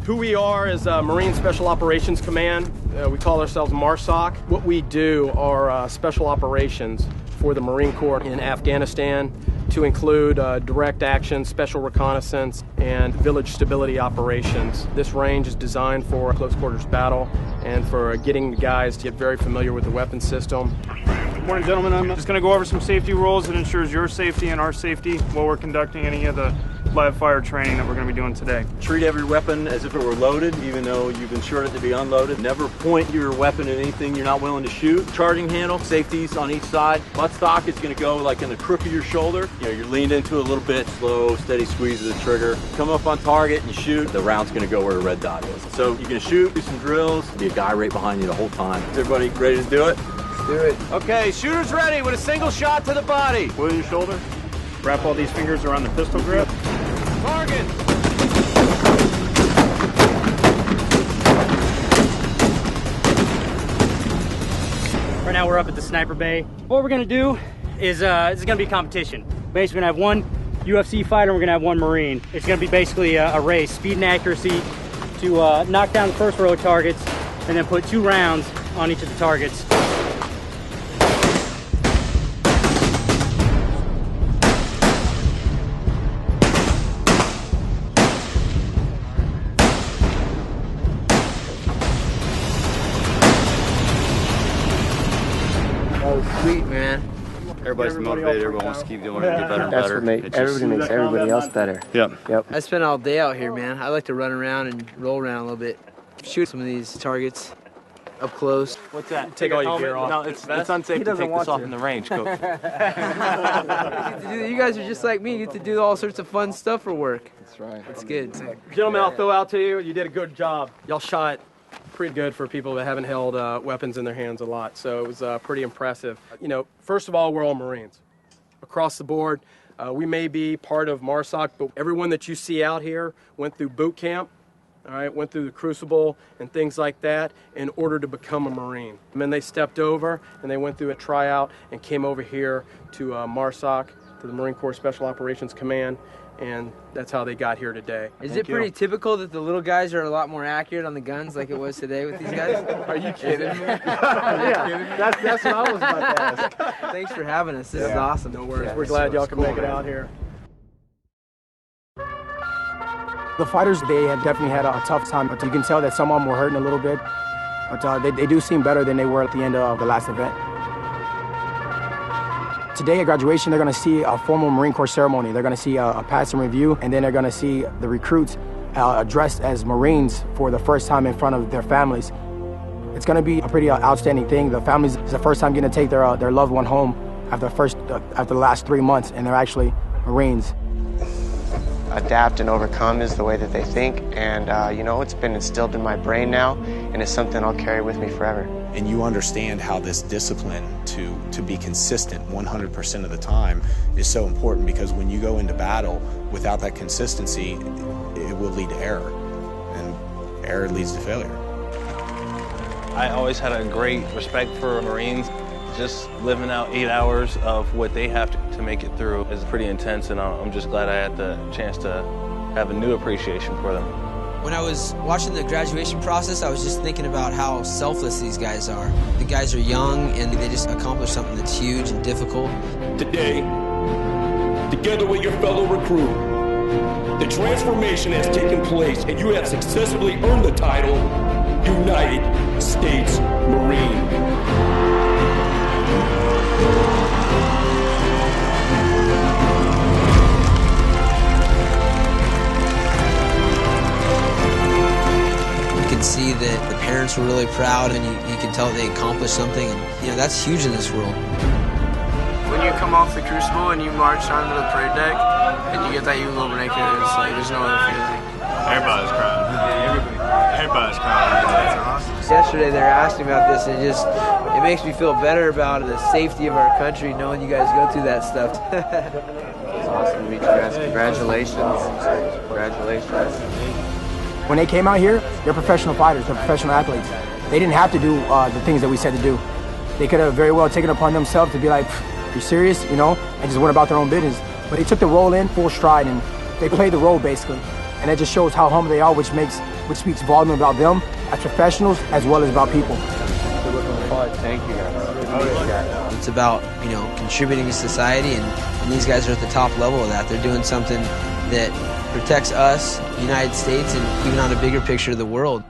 Who we are is Marine Special Operations Command. We call ourselves MARSOC. What we do are special operations for the Marine Corps in Afghanistan, to include direct action, special reconnaissance, and village stability operations. This range is designed for close quarters battle and for getting the guys to get very familiar with the weapon system. Good morning, gentlemen. I'm just going to go over some safety rules that ensures your safety and our safety while we're conducting any of the live fire training that we're going to be doing today. Treat every weapon as if it were loaded, even though you've insured it to be unloaded. Never point your weapon at anything you're not willing to shoot. Charging handle, safeties on each side. Buttstock is going to go like in the crook of your shoulder. You know, you're leaned into it a little bit, slow, steady squeeze of the trigger. Come up on target and shoot. The round's going to go where the red dot is. So you're going to shoot, do some drills, be a guy right behind you the whole time. Is everybody ready to do it? Let's do it. Okay, shooter's ready with a single shot to the body. Pull your shoulder. Wrap all these fingers around the pistol grip. Target. Right now we're up at the sniper bay. What we're gonna do is this is gonna be a competition. Basically, we're gonna have one UFC fighter and we're gonna have one Marine. It's gonna be basically a race, speed and accuracy, to knock down the first row of targets and then put 2 rounds on each of the targets. Oh, sweet, man. Everybody's motivated, everyone wants to keep doing it, get better and That's better. what everybody makes everybody else better. Yep. I spent all day out here, man. I like to run around and roll around a little bit. Shoot some of these targets up close. What's that? Take all your gear off. No, it's unsafe to take this off in the range, Coach. You guys are just like me. You get to do all sorts of fun stuff for work. That's right. That's good. Gentlemen, I'll throw out to you. You did a good job. Y'all shot pretty good for people that haven't held weapons in their hands a lot, so it was pretty impressive. You know, first of all, we're all Marines. Across the board, we may be part of MARSOC, but everyone that you see out here went through boot camp, all right, went through the crucible and things like that in order to become a Marine. And then they stepped over and they went through a tryout and came over here to MARSOC, to the Marine Corps Special Operations Command, and that's how they got here today. Is it pretty typical that the little guys are a lot more accurate on the guns like it was today with these guys? Are you kidding me? Yeah, that's what I was about to ask. Thanks for having us. This is awesome. No worries. We're glad y'all can make it out here. The fighters, they have definitely had a tough time. But you can tell that some of them were hurting a little bit. But they do seem better than they were at the end of the last event. Today at graduation, they're going to see a formal Marine Corps ceremony. They're going to see a pass and review, and then they're going to see the recruits dressed as Marines for the first time in front of their families. It's going to be a pretty outstanding thing. The families, it's the first time getting to take their loved one home after the last 3 months, and they're actually Marines. Adapt and overcome is the way that they think, and you know, it's been instilled in my brain now, and it's something I'll carry with me forever. And you understand how this discipline to be consistent 100% of the time is so important, because when you go into battle without that consistency, it will lead to error, and error leads to failure. I always had a great respect for Marines. Just living out 8 hours of what they have to make it through is pretty intense, and I'm just glad I had the chance to have a new appreciation for them. When I was watching the graduation process, I was just thinking about how selfless these guys are. The guys are young, and they just accomplished something that's huge and difficult. Today, together with your fellow recruit, the transformation has taken place, and you have successfully earned the title United States Marine. You can see that the parents were really proud, and you can tell that they accomplished something, and you know, that's huge in this world. When you come off the crucible and you march onto the parade deck and you get that illuminator, it's like there's no other feeling. Everybody's crying. Everybody's crying. That's awesome. Yesterday they were asking about this, and it makes me feel better about the safety of our country knowing you guys go through that stuff. It's awesome to meet you guys. Congratulations. Congratulations. When they came out here, they're professional fighters, they're professional athletes. They didn't have to do the things that we said to do. They could have very well taken it upon themselves to be like, you serious, you know, and just went about their own business. But they took the role in full stride, and they played the role basically. And it just shows how humble they are, which speaks volume about them as professionals as well as about people. Thank you, guys. It's about, you know, contributing to society, and these guys are at the top level of that. They're doing something that protects us, the United States, and even on a bigger picture of the world.